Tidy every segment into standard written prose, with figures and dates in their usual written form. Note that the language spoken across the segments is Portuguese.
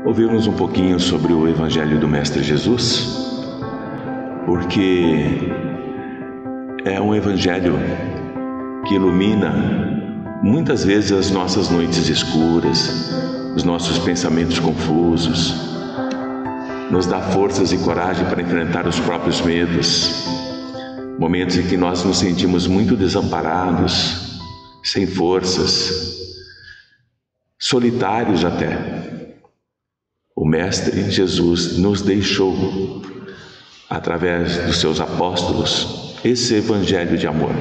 Ouvimos um pouquinho sobre o Evangelho do Mestre Jesus, porque é um Evangelho que ilumina muitas vezes as nossas noites escuras, os nossos pensamentos confusos, nos dá forças e coragem para enfrentar os próprios medos, momentos em que nós nos sentimos muito desamparados, sem forças, solitários até. O Mestre Jesus nos deixou, através dos seus apóstolos, esse Evangelho de amor,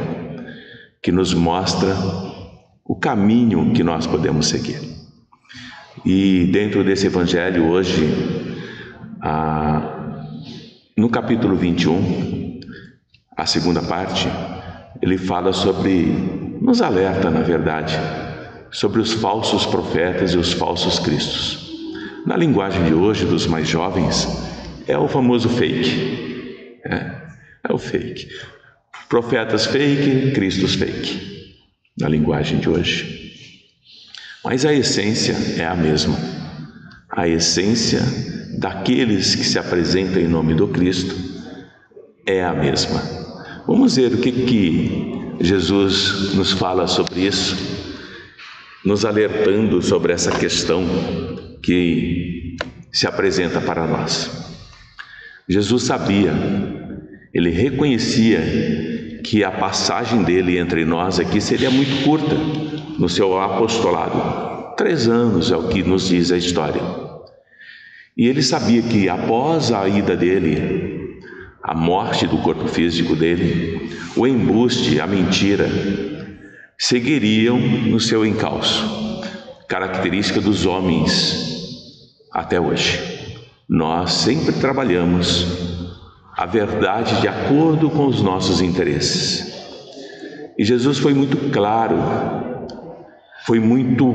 que nos mostra o caminho que nós podemos seguir. E dentro desse Evangelho hoje, no capítulo 21, a segunda parte, ele fala sobre, nos alerta na verdade, sobre os falsos profetas e os falsos cristos. Na linguagem de hoje, dos mais jovens, é o famoso fake. É o fake. Profetas fake, cristos fake. Na linguagem de hoje. Mas a essência é a mesma. A essência daqueles que se apresentam em nome do Cristo é a mesma. Vamos ver o que Jesus nos fala sobre isso, nos alertando sobre essa questão que se apresenta para nós. Jesus sabia, ele reconhecia que a passagem dele entre nós aqui seria muito curta no seu apostolado. 3 anos é o que nos diz a história. E ele sabia que após a ida dele, a morte do corpo físico dele, o embuste, a mentira, seguiriam no seu encalço, característica dos homens até hoje. Nós sempre trabalhamos a verdade de acordo com os nossos interesses. E Jesus foi muito claro, foi muito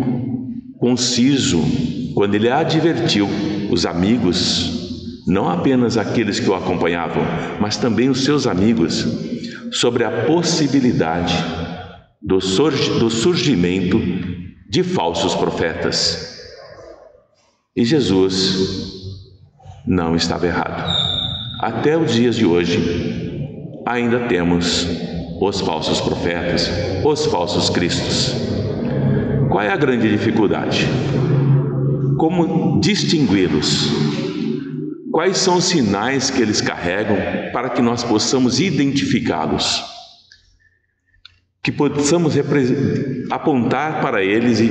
conciso quando ele advertiu os amigos, não apenas aqueles que o acompanhavam, mas também os seus amigos, sobre a possibilidade do surgimento de falsos profetas. E Jesus não estava errado. Até os dias de hoje, ainda temos os falsos profetas, os falsos cristos. Qual é a grande dificuldade? Como distingui-los? Quais são os sinais que eles carregam para que nós possamos identificá-los? Que possamos apontar para eles e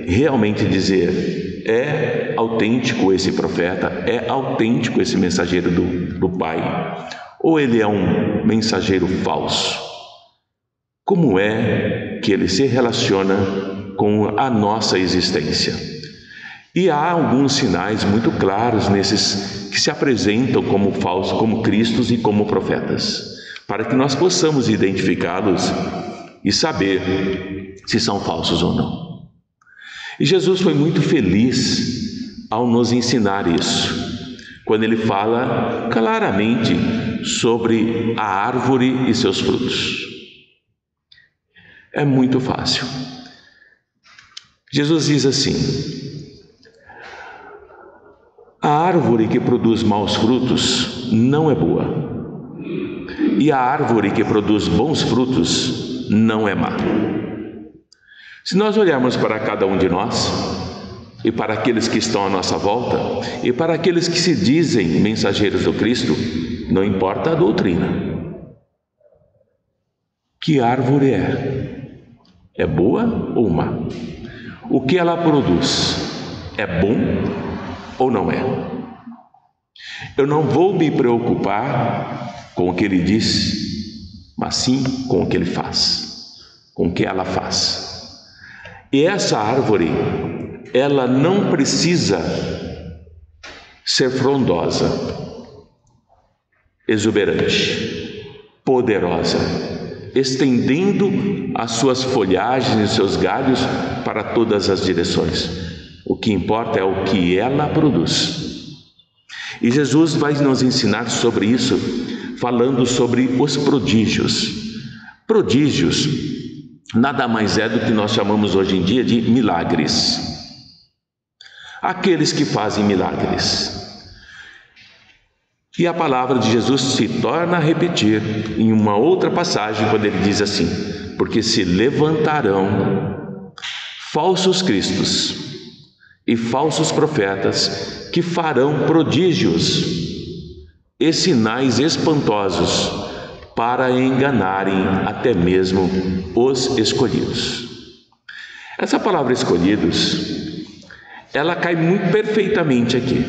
realmente dizer: é autêntico esse profeta, é autêntico esse mensageiro do Pai, ou ele é um mensageiro falso? Como é que ele se relaciona com a nossa existência? E há alguns sinais muito claros nesses que se apresentam como falsos, como cristos e como profetas, para que nós possamos identificá-los e saber se são falsos ou não. E Jesus foi muito feliz ao nos ensinar isso, quando ele fala claramente sobre a árvore e seus frutos. É muito fácil. Jesus diz assim: a árvore que produz maus frutos não é boa, e a árvore que produz bons frutos não é má. Se nós olharmos para cada um de nós, e para aqueles que estão à nossa volta, e para aqueles que se dizem mensageiros do Cristo, não importa a doutrina. Que árvore é? É boa ou má? O que ela produz é bom ou não é? Eu não vou me preocupar com o que ele diz, mas sim com o que ele faz, com o que ela faz. E essa árvore, ela não precisa ser frondosa, exuberante, poderosa, estendendo as suas folhagens e seus galhos para todas as direções. O que importa é o que ela produz. E Jesus vai nos ensinar sobre isso, falando sobre os prodígios. Prodígios nada mais é do que nós chamamos hoje em dia de milagres. aqueles que fazem milagres. E a palavra de Jesus se torna a repetir em uma outra passagem, quando ele diz assim: porque se levantarão falsos cristos e falsos profetas que farão prodígios e sinais espantosos para enganarem até mesmo os escolhidos. Essa palavra escolhidos, ela cai muito perfeitamente aqui,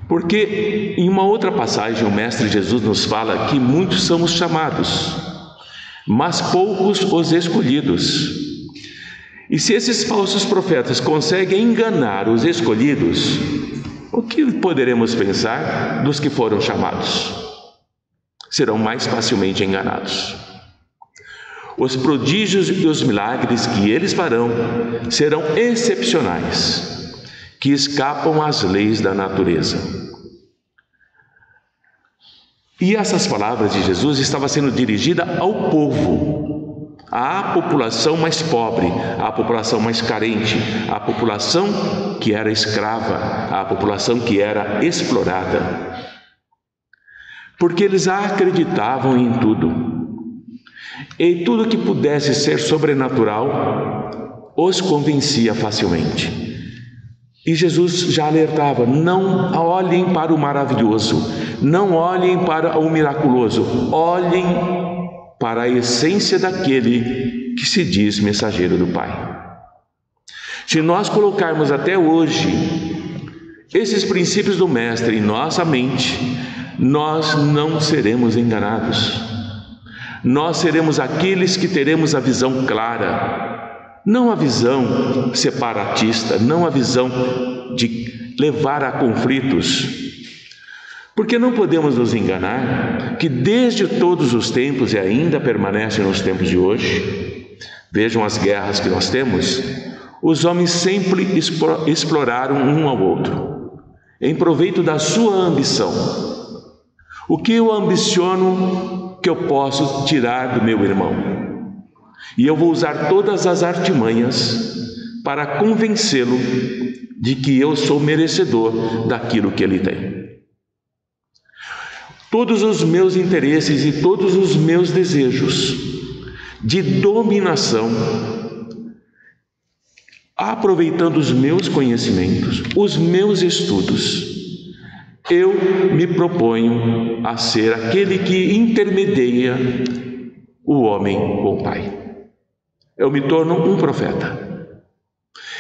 porque em uma outra passagem o Mestre Jesus nos fala que muitos são os chamados, mas poucos os escolhidos. E se esses falsos profetas conseguem enganar os escolhidos, o que poderemos pensar dos que foram chamados? Serão mais facilmente enganados. Os prodígios e os milagres que eles farão serão excepcionais, que escapam às leis da natureza. E essas palavras de Jesus estavam sendo dirigidas ao povo, à população mais pobre, à população mais carente, à população que era escrava, à população que era explorada. Porque eles acreditavam em tudo, e tudo que pudesse ser sobrenatural os convencia facilmente. E Jesus já alertava: não olhem para o maravilhoso, não olhem para o miraculoso, olhem para a essência daquele que se diz mensageiro do Pai. Se nós colocarmos até hoje esses princípios do Mestre em nossa mente, nós não seremos enganados. Nós seremos aqueles que teremos a visão clara, não a visão separatista, não a visão de levar a conflitos. Porque não podemos nos enganar que desde todos os tempos, e ainda permanece nos tempos de hoje, vejam as guerras que nós temos, os homens sempre exploraram um ao outro, em proveito da sua ambição. O que eu ambiciono que eu posso tirar do meu irmão? E eu vou usar todas as artimanhas para convencê-lo de que eu sou merecedor daquilo que ele tem. Todos os meus interesses e todos os meus desejos de dominação, aproveitando os meus conhecimentos, os meus estudos, eu me proponho a ser aquele que intermedia o homem com o Pai. Eu me torno um profeta.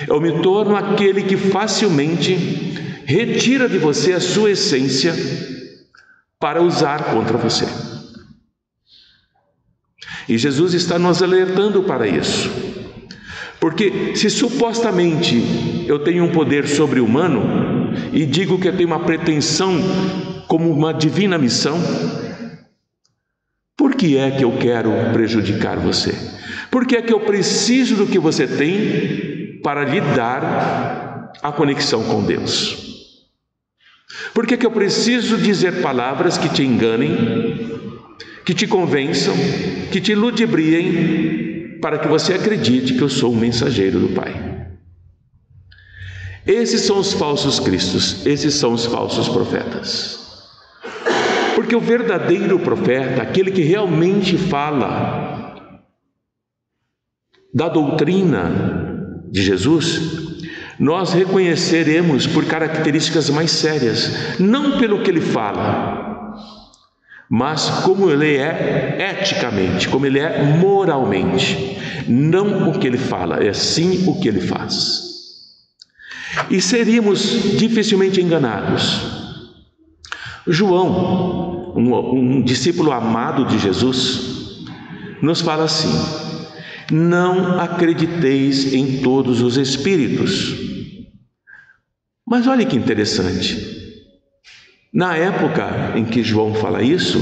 Eu me torno aquele que facilmente retira de você a sua essência para usar contra você. E Jesus está nos alertando para isso. Porque se supostamente eu tenho um poder sobre-humano e digo que eu tenho uma pretensão como uma divina missão, por que é que eu quero prejudicar você? Por que é que eu preciso do que você tem para lhe dar a conexão com Deus? Por que é que eu preciso dizer palavras que te enganem, que te convençam, que te ludibriem, para que você acredite que eu sou um mensageiro do Pai? Esses são os falsos cristos, esses são os falsos profetas. Porque o verdadeiro profeta, aquele que realmente fala da doutrina de Jesus, nós reconheceremos por características mais sérias, não pelo que ele fala, mas como ele é eticamente, como ele é moralmente. Não o que ele fala, é sim o que ele faz. E seríamos dificilmente enganados. João, um discípulo amado de Jesus, nos fala assim: não acrediteis em todos os espíritos. Mas olha que interessante. Na época em que João fala isso,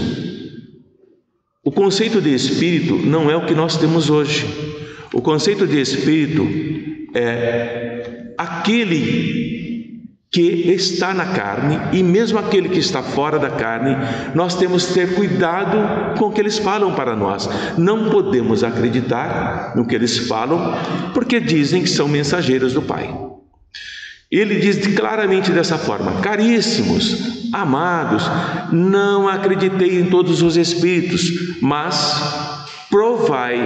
o conceito de espírito não é o que nós temos hoje. O conceito de espírito é aquele que está na carne, e mesmo aquele que está fora da carne, nós temos que ter cuidado com o que eles falam para nós. Não podemos acreditar no que eles falam, porque dizem que são mensageiros do Pai. Ele diz claramente dessa forma: caríssimos, amados, não acreditei em todos os espíritos, mas provai,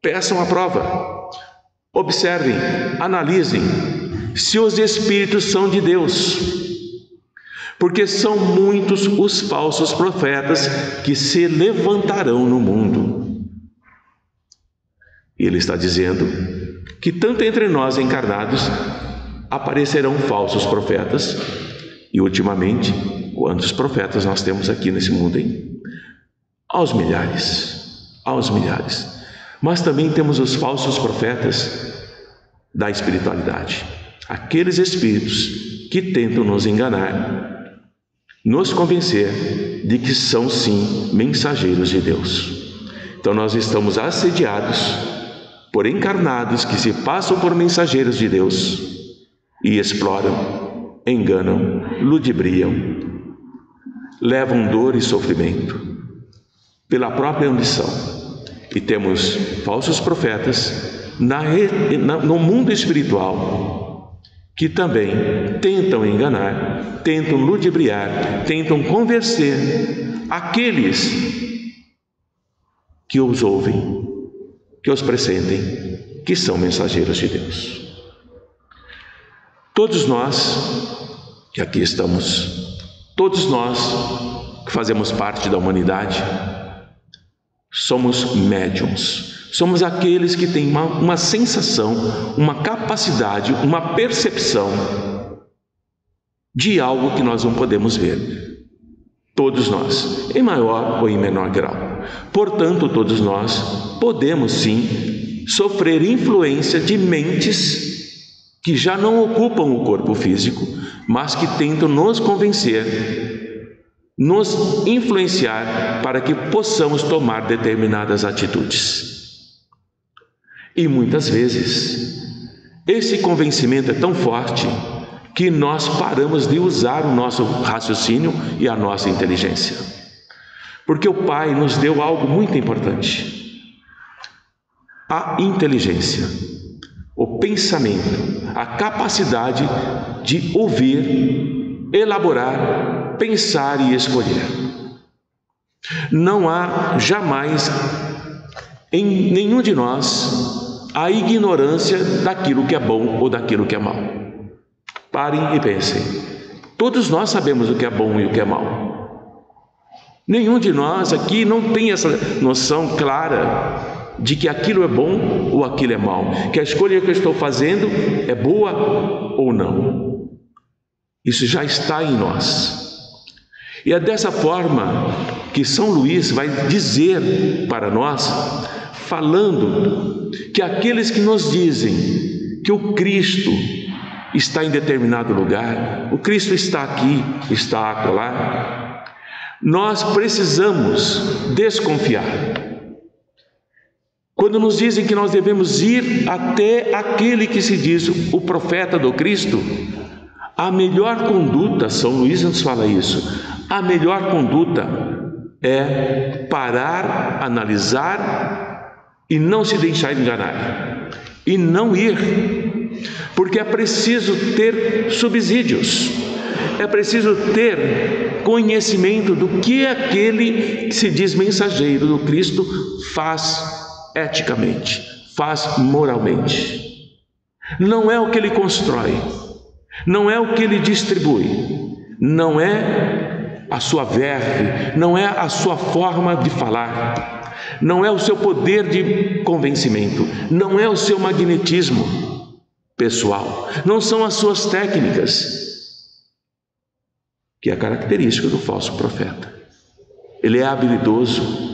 peçam a prova, observem, analisem se os espíritos são de Deus, porque são muitos os falsos profetas que se levantarão no mundo. E ele está dizendo que tanto entre nós encarnados aparecerão falsos profetas, e ultimamente, quantos profetas nós temos aqui nesse mundo, hein? Aos milhares, mas também temos os falsos profetas da espiritualidade, aqueles espíritos que tentam nos enganar, nos convencer de que são sim mensageiros de Deus. Então nós estamos assediados por encarnados que se passam por mensageiros de Deus e exploram, enganam, ludibriam, levam dor e sofrimento pela própria ambição. E temos falsos profetas no mundo espiritual que também tentam enganar, tentam ludibriar, tentam convencer aqueles que os ouvem, que os pressentem, que são mensageiros de Deus. Todos nós que aqui estamos, todos nós que fazemos parte da humanidade, somos médiums, somos aqueles que têm uma sensação, uma capacidade, uma percepção de algo que nós não podemos ver. Todos nós, em maior ou em menor grau. Portanto, todos nós podemos sim sofrer influência de mentes que já não ocupam o corpo físico, mas que tentam nos convencer, nos influenciar para que possamos tomar determinadas atitudes. E muitas vezes, esse convencimento é tão forte que nós paramos de usar o nosso raciocínio e a nossa inteligência. Porque o Pai nos deu algo muito importante: a inteligência, o pensamento, a capacidade de ouvir, elaborar, pensar e escolher. Não há jamais em nenhum de nós a ignorância daquilo que é bom ou daquilo que é mal. Parem e pensem. Todos nós sabemos o que é bom e o que é mal. Nenhum de nós aqui não tem essa noção clara de que aquilo é bom ou aquilo é mal, que a escolha que eu estou fazendo é boa ou não. Isso já está em nós. E é dessa forma que São Luís vai dizer para nós, falando que aqueles que nos dizem que o Cristo está em determinado lugar, o Cristo está aqui, está acolá, nós precisamos desconfiar. Quando nos dizem que nós devemos ir até aquele que se diz o profeta do Cristo, a melhor conduta, São Luís nos fala isso, a melhor conduta é parar, analisar e não se deixar enganar, e não ir, porque é preciso ter subsídios, é preciso ter conhecimento do que aquele que se diz mensageiro do Cristo faz eticamente, faz moralmente. Não é o que ele constrói, não é o que ele distribui, não é a sua verve, não é a sua forma de falar, não é o seu poder de convencimento, não é o seu magnetismo pessoal, não são as suas técnicas, que é a característica do falso profeta. Ele é habilidoso,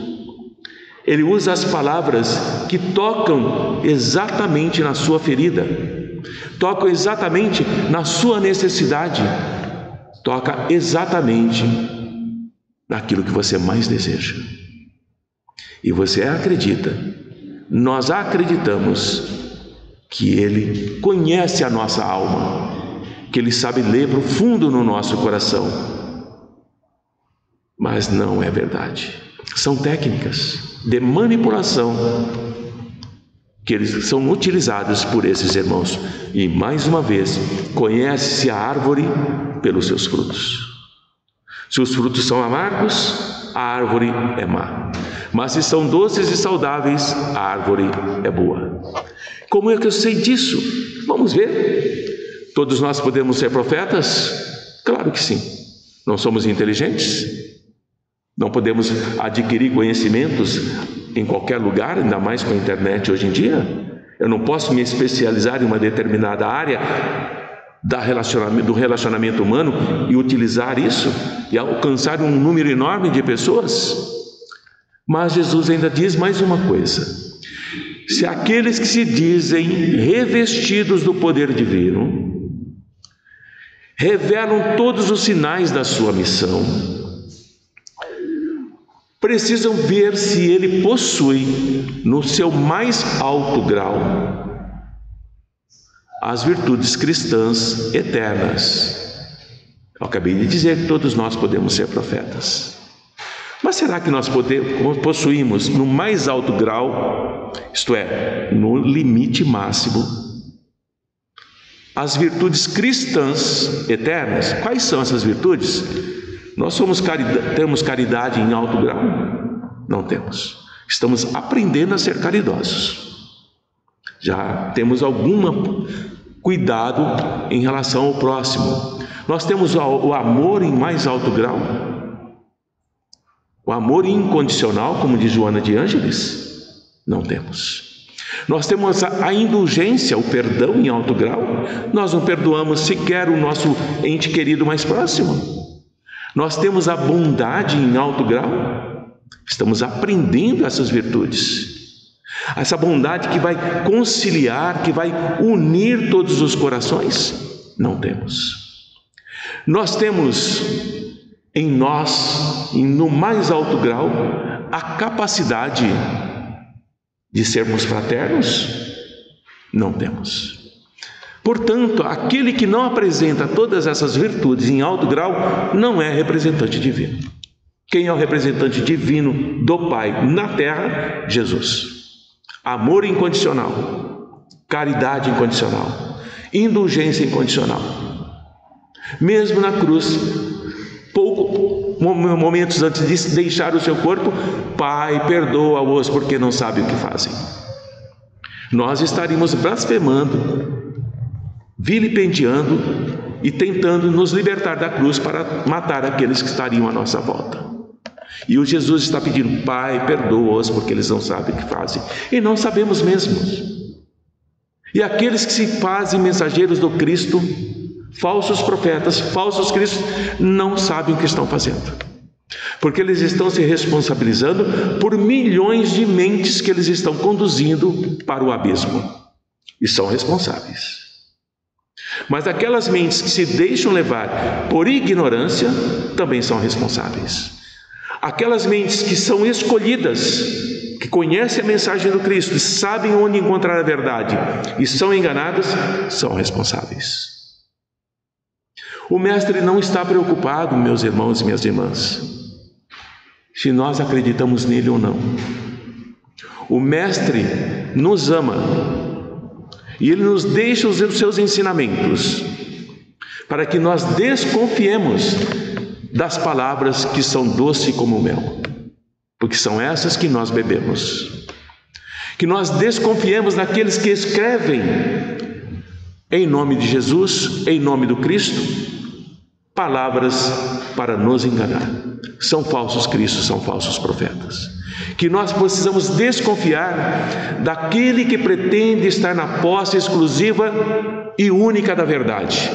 ele usa as palavras que tocam exatamente na sua ferida, tocam exatamente na sua necessidade, toca exatamente naquilo que você mais deseja. E você acredita, nós acreditamos que ele conhece a nossa alma, que ele sabe ler profundo no nosso coração. Mas não é verdade. São técnicas de manipulação que eles são utilizados por esses irmãos. E mais uma vez, conhece-se a árvore pelos seus frutos. Se os frutos são amargos, a árvore é má. Mas se são doces e saudáveis, a árvore é boa. Como é que eu sei disso? Vamos ver. Todos nós podemos ser profetas? Claro que sim. Não somos inteligentes? Não podemos adquirir conhecimentos em qualquer lugar, ainda mais com a internet hoje em dia? Eu não posso me especializar em uma determinada área do relacionamento humano e utilizar isso e alcançar um número enorme de pessoas? Mas Jesus ainda diz mais uma coisa: se aqueles que se dizem revestidos do poder divino revelam todos os sinais da sua missão, precisam ver se ele possui no seu mais alto grau as virtudes cristãs eternas. Eu acabei de dizer que todos nós podemos ser profetas. Mas será que nós possuímos no mais alto grau, isto é, no limite máximo, as virtudes cristãs eternas? Quais são essas virtudes? Nós temos caridade em alto grau? Não temos. Estamos aprendendo a ser caridosos. Já temos algum cuidado em relação ao próximo. Nós temos o amor em mais alto grau? O amor incondicional, como diz Joana de Ângeles? Não temos. Nós temos a indulgência, o perdão em alto grau? Nós não perdoamos sequer o nosso ente querido mais próximo. Nós temos a bondade em alto grau? Estamos aprendendo essas virtudes. Essa bondade que vai conciliar, que vai unir todos os corações? Não temos. Nós temos em nós, no mais alto grau, a capacidade de sermos fraternos? Não temos. Portanto, aquele que não apresenta todas essas virtudes em alto grau não é representante divino. Quem é o representante divino do Pai na terra? Jesus. Amor incondicional, caridade incondicional, indulgência incondicional. Mesmo na cruz, momentos antes de deixar o seu corpo: Pai, perdoa-os porque não sabem o que fazem. Nós estaríamos blasfemando, vilipendiando e tentando nos libertar da cruz para matar aqueles que estariam à nossa volta. E o Jesus está pedindo: Pai, perdoa-os porque eles não sabem o que fazem. E não sabemos mesmo. E aqueles que se fazem mensageiros do Cristo, falsos profetas, falsos cristos, não sabem o que estão fazendo, porque eles estão se responsabilizando por milhões de mentes que eles estão conduzindo para o abismo, e são responsáveis. Mas aquelas mentes que se deixam levar por ignorância também são responsáveis. Aquelas mentes que são escolhidas, que conhecem a mensagem do Cristo e sabem onde encontrar a verdade e são enganadas, são responsáveis. O Mestre não está preocupado, meus irmãos e minhas irmãs, se nós acreditamos nele ou não. O Mestre nos ama e ele nos deixa os seus ensinamentos para que nós desconfiemos das palavras que são doces como mel, porque são essas que nós bebemos. Que nós desconfiemos daqueles que escrevem em nome de Jesus, em nome do Cristo, palavras para nos enganar. São falsos cristos, são falsos profetas. Que nós precisamos desconfiar daquele que pretende estar na posse exclusiva e única da verdade,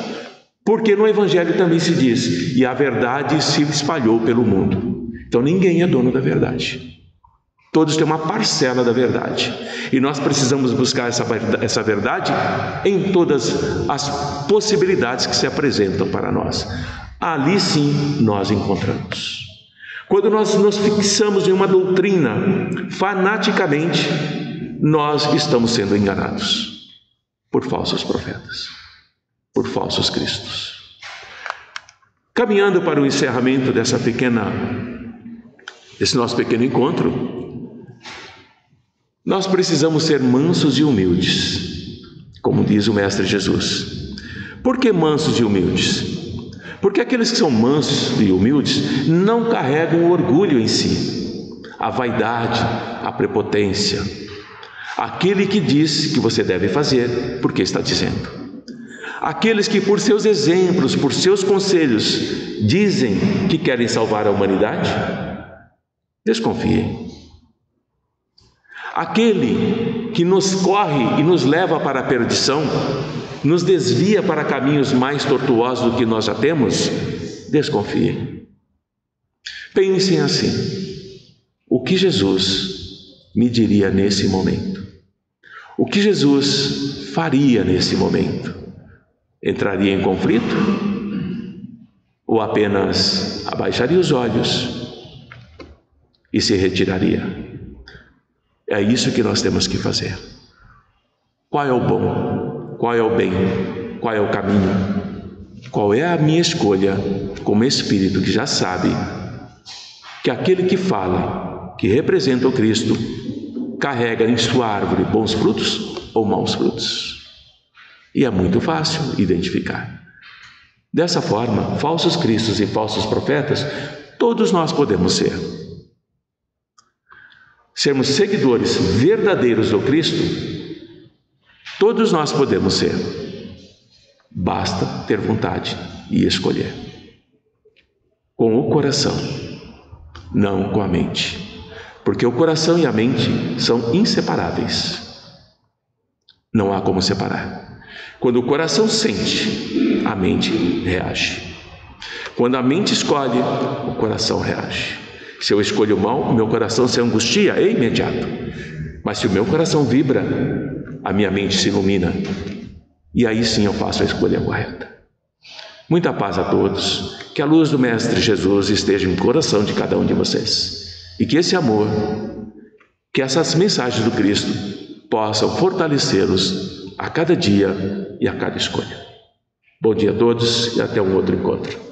porque no Evangelho também se diz: e a verdade se espalhou pelo mundo. Então ninguém é dono da verdade. Todos têm uma parcela da verdade, e nós precisamos buscar essa verdade em todas as possibilidades que se apresentam para nós. Ali sim nós encontramos. Quando nós nos fixamos em uma doutrina fanaticamente, nós estamos sendo enganados por falsos profetas, por falsos cristos. Caminhando para o encerramento desse nosso pequeno encontro, Nós precisamos ser mansos e humildes, como diz o Mestre Jesus. Por que mansos e humildes? Porque aqueles que são mansos e humildes não carregam o orgulho em si, a vaidade, a prepotência. Aquele que diz que você deve fazer, porque está dizendo. Aqueles que por seus exemplos, por seus conselhos, dizem que querem salvar a humanidade, desconfiem. Aquele que nos corre e nos leva para a perdição, nos desvia para caminhos mais tortuosos do que nós já temos, desconfiem. Pensem assim: o que Jesus me diria nesse momento? O que Jesus faria nesse momento? Entraria em conflito? Ou apenas abaixaria os olhos e se retiraria? É isso que nós temos que fazer. Qual é o bom? Qual é o bem? Qual é o caminho? Qual é a minha escolha como espírito que já sabe que aquele que fala, que representa o Cristo, carrega em sua árvore bons frutos ou maus frutos? E é muito fácil identificar. Dessa forma, falsos cristos e falsos profetas, todos nós podemos ser. Sermos seguidores verdadeiros do Cristo, todos nós podemos ser. Basta ter vontade e escolher. Com o coração, não com a mente. Porque o coração e a mente são inseparáveis. Não há como separar. Quando o coração sente, a mente reage. Quando a mente escolhe, o coração reage. Se eu escolho o mal, o meu coração se angustia, é imediato. Mas se o meu coração vibra, a minha mente se ilumina. E aí sim eu faço a escolha correta. Muita paz a todos. Que a luz do Mestre Jesus esteja no coração de cada um de vocês. E que esse amor, que essas mensagens do Cristo possam fortalecê-los a cada dia e a cada escolha. Bom dia a todos e até um outro encontro.